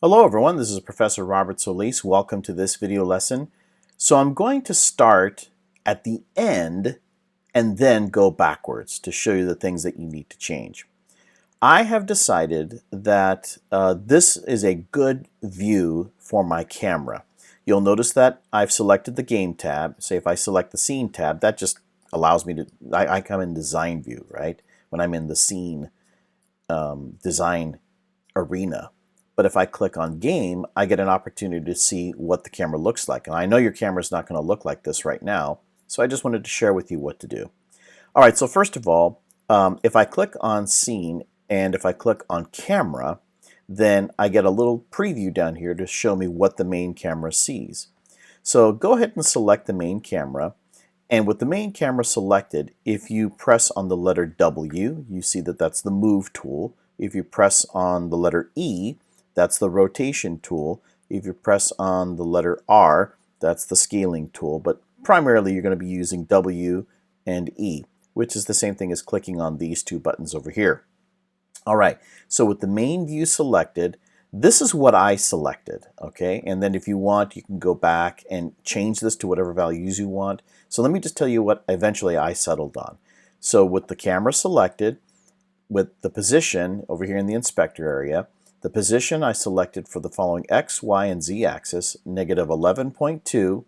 Hello everyone, this is Professor Robert Solis. Welcome to this video lesson. So I'm going to start at the end and then go backwards to show you the things that you need to change. I have decided that this is a good view for my camera. You'll notice that I've selected the Game tab. Say if I select the Scene tab, that just allows me to, I come in Design view, right? When I'm in the Scene design arena. But if I click on Game, I get an opportunity to see what the camera looks like. And I know your camera is not going to look like this right now, so I just wanted to share with you what to do. All right, so first of all, if I click on Scene and if I click on Camera, then I get a little preview down here to show me what the main camera sees. So go ahead and select the main camera. And with the main camera selected, if you press on the letter W, you see that that's the Move tool. If you press on the letter E, that's the rotation tool. If you press on the letter R, that's the scaling tool. But primarily you're going to be using W and E, which is the same thing as clicking on these two buttons over here. All right, so with the main view selected, this is what I selected, okay? And then if you want, you can go back and change this to whatever values you want. So let me just tell you what eventually I settled on. So with the camera selected, with the position over here in the inspector area, the position I selected for the following X, Y, and Z axis, negative 11.2,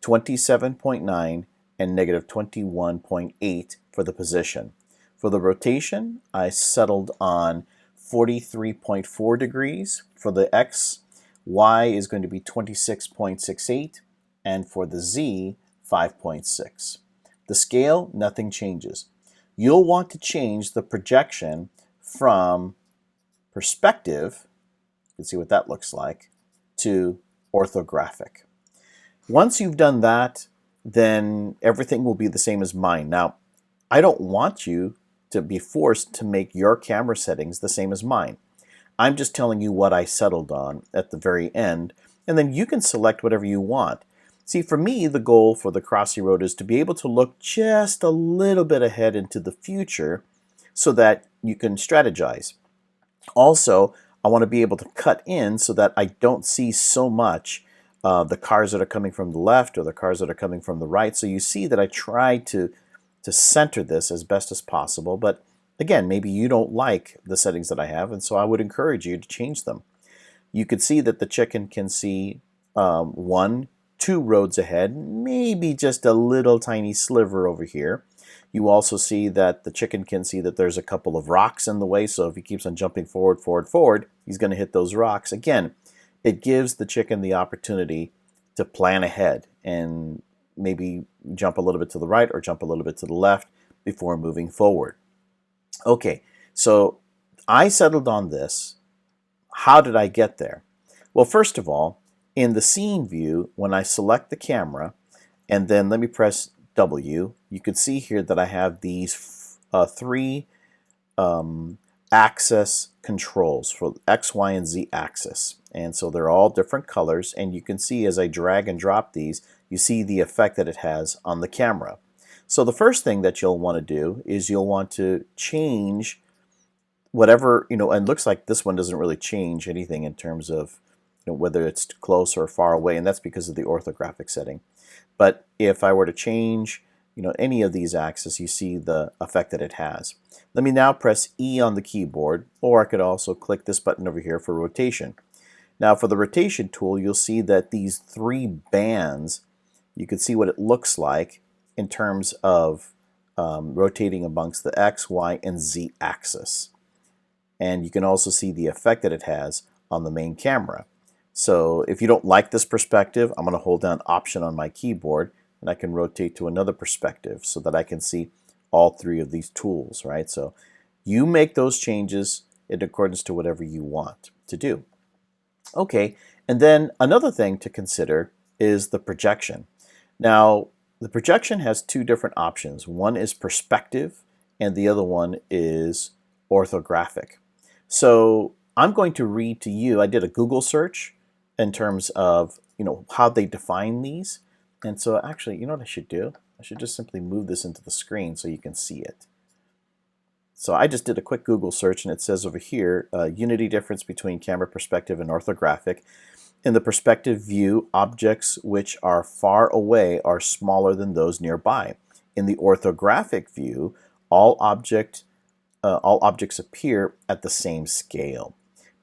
27.9, and negative 21.8 for the position. For the rotation, I settled on 43.4 degrees. For the X, Y is going to be 26.68, and for the Z, 5.6. The scale, nothing changes. You'll want to change the projection from perspective, you can see what that looks like, to orthographic. Once you've done that, then everything will be the same as mine. Now, I don't want you to be forced to make your camera settings the same as mine. I'm just telling you what I settled on at the very end, and then you can select whatever you want. See, for me, the goal for the Crossy Road is to be able to look just a little bit ahead into the future so that you can strategize. Also, I want to be able to cut in so that I don't see so much the cars that are coming from the left or the cars that are coming from the right. So you see that I try to center this as best as possible. But again, maybe you don't like the settings that I have, and so I would encourage you to change them. You could see that the chicken can see 1, 2 roads ahead, maybe just a little tiny sliver over here. You also see that the chicken can see that there's a couple of rocks in the way, so if he keeps on jumping forward, forward, forward, he's going to hit those rocks. Again, it gives the chicken the opportunity to plan ahead and maybe jump a little bit to the right or jump a little bit to the left before moving forward. Okay, so I settled on this. How did I get there? Well, first of all, in the scene view, when I select the camera, and then let me press W, you can see here that I have these 3 axis controls for X, Y, and Z axis. And so they're all different colors, and you can see as I drag and drop these, you see the effect that it has on the camera. So the first thing that you'll want to do is you'll want to change whatever, and it looks like this one doesn't really change anything in terms of whether it's close or far away, and that's because of the orthographic setting. But if I were to change any of these axes, you see the effect that it has. Let me now press E on the keyboard, or I could also click this button over here for rotation. Now for the rotation tool, you'll see that these 3 bands, you can see what it looks like in terms of rotating amongst the X, Y, and Z axis. And you can also see the effect that it has on the main camera. So if you don't like this perspective, I'm going to hold down Option on my keyboard, and I can rotate to another perspective so that I can see all 3 of these tools, right? So you make those changes in accordance to whatever you want to do. Okay, and then another thing to consider is the projection. Now, the projection has 2 different options. One is perspective, and the other one is orthographic. So I'm going to read to you, I did a Google search in terms of how they define these. And so actually, you know what I should do? I should just simply move this into the screen so you can see it. So I just did a quick Google search, and it says over here, unity difference between camera perspective and orthographic. In the perspective view, objects which are far away are smaller than those nearby. In the orthographic view, all objects appear at the same scale.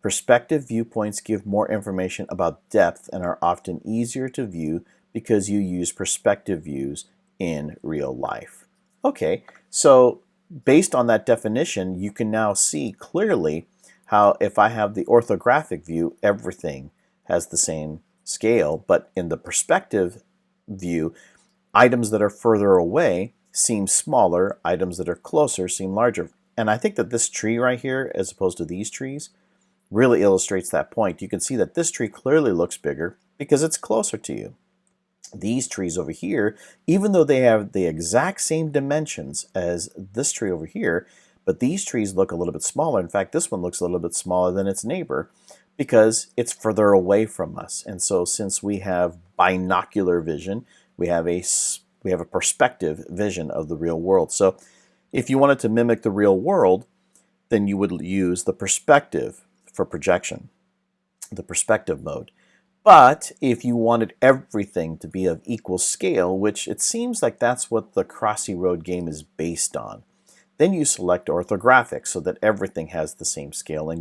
Perspective viewpoints give more information about depth and are often easier to view because you use perspective views in real life. Okay, so based on that definition, you can now see clearly how if I have the orthographic view, everything has the same scale, but in the perspective view, items that are further away seem smaller, items that are closer seem larger. And I think that this tree right here, as opposed to these trees, really illustrates that point. You can see that this tree clearly looks bigger because it's closer to you. These trees over here, even though they have the exact same dimensions as this tree over here, but these trees look a little bit smaller. In fact, this one looks a little bit smaller than its neighbor because it's further away from us. And so since we have binocular vision, we have a perspective vision of the real world. So if you wanted to mimic the real world, then you would use the perspective for projection, the perspective mode. But if you wanted everything to be of equal scale, which it seems like that's what the Crossy Road game is based on, then you select orthographic so that everything has the same scale. And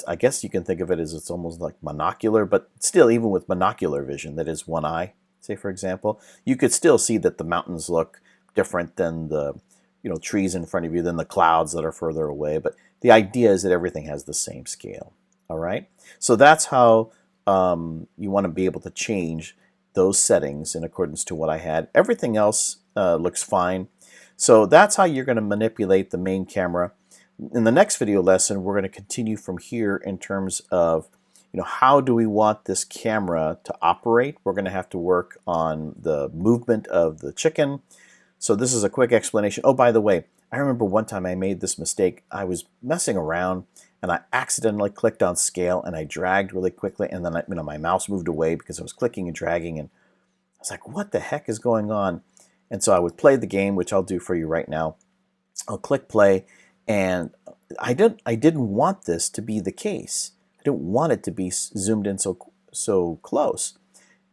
I guess you can think of it as it's almost like monocular, but still, even with monocular vision, that is one eye, say for example, you could still see that the mountains look different than the trees in front of you, than the clouds that are further away. But the idea is that everything has the same scale. All right, so that's how you want to be able to change those settings in accordance to what I had. Everything else looks fine. So that's how you're going to manipulate the main camera. In the next video lesson, we're going to continue from here in terms of how do we want this camera to operate. We're going to have to work on the movement of the chicken. So this is a quick explanation. Oh, by the way, I remember one time I made this mistake. I was messing around and I accidentally clicked on scale and I dragged really quickly, and then my mouse moved away because I was clicking and dragging, and I was like, what the heck is going on? And so I would play the game, which I'll do for you right now. I'll click play, and I didn't want this to be the case. I didn't want it to be zoomed in so close.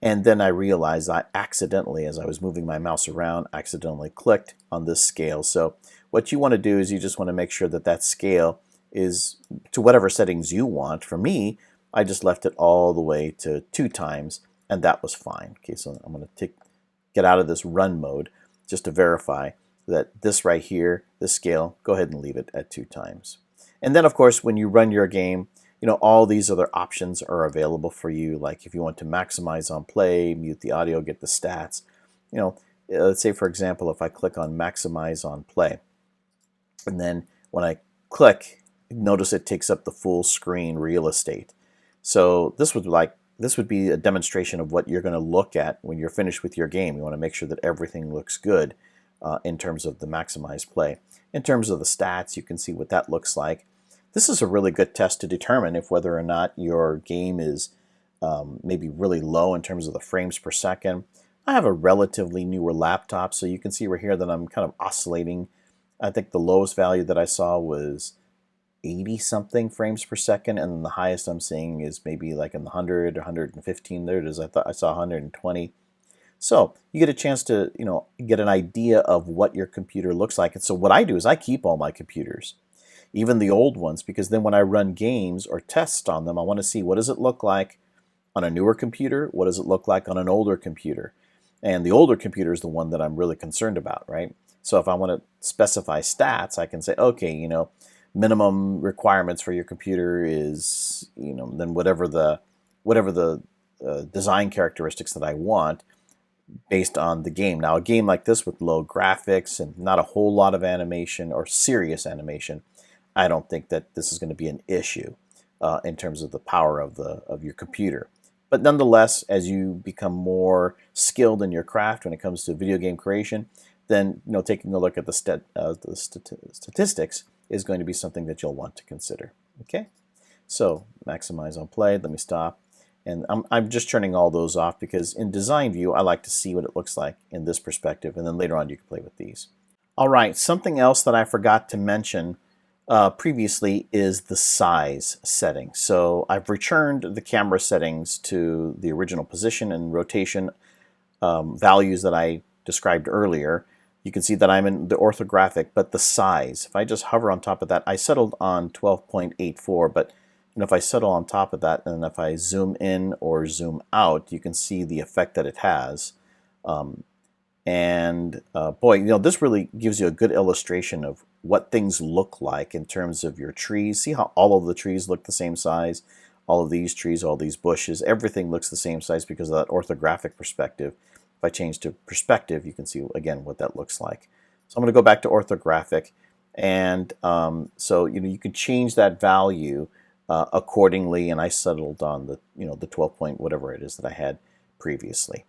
And then I realized I accidentally, as I was moving my mouse around, accidentally clicked on this scale. So what you want to do is you just want to make sure that that scale is to whatever settings you want. For me, I just left it all the way to 2 times, and that was fine. Okay, so I'm going to get out of this run mode just to verify that this right here, this scale, go ahead and leave it at 2 times. And then, of course, when you run your game, all these other options are available for you. Like if you want to maximize on play, mute the audio, get the stats. Let's say, for example, if I click on maximize on play, and then when I click, notice it takes up the full screen real estate. So this would be a demonstration of what you're going to look at when you're finished with your game. You want to make sure that everything looks good in terms of the maximized play. In terms of the stats, you can see what that looks like. This is a really good test to determine if whether or not your game is maybe really low in terms of the frames per second. I have a relatively newer laptop, so you can see right here that I'm kind of oscillating. I think the lowest value that I saw was 80 something frames per second, and then the highest I'm seeing is maybe like in the 100 or 115. There it is. I thought I saw 120. So you get a chance to get an idea of what your computer looks like. And so what I do is I keep all my computers, even the old ones, because then when I run games or tests on them, I want to see what does it look like on a newer computer, what does it look like on an older computer. And the older computer is the one that I'm really concerned about, right? So if I want to specify stats, I can say, okay, minimum requirements for your computer is, then whatever the design characteristics that I want based on the game. Now, a game like this with low graphics and not a whole lot of animation or serious animation, I don't think that this is going to be an issue in terms of the power of your computer. But nonetheless, as you become more skilled in your craft when it comes to video game creation, then taking a look at the statistics is going to be something that you'll want to consider. Okay, so maximize on play. Let me stop, and I'm just turning all those off because in design view I like to see what it looks like in this perspective, and then later on you can play with these. All right, something else that I forgot to mention previously is the size setting. So I've returned the camera settings to the original position and rotation values that I described earlier. You can see that I'm in the orthographic, but the size, if I just hover on top of that, I settled on 12.84, but if I settle on top of that, and if I zoom in or zoom out, you can see the effect that it has. And boy, this really gives you a good illustration of what things look like in terms of your trees. See how all of the trees look the same size? All of these trees, all these bushes, everything looks the same size because of that orthographic perspective. If I change to perspective, you can see again what that looks like. So I'm going to go back to orthographic, and so you can change that value accordingly. And I settled on the the 12 point whatever it is that I had previously.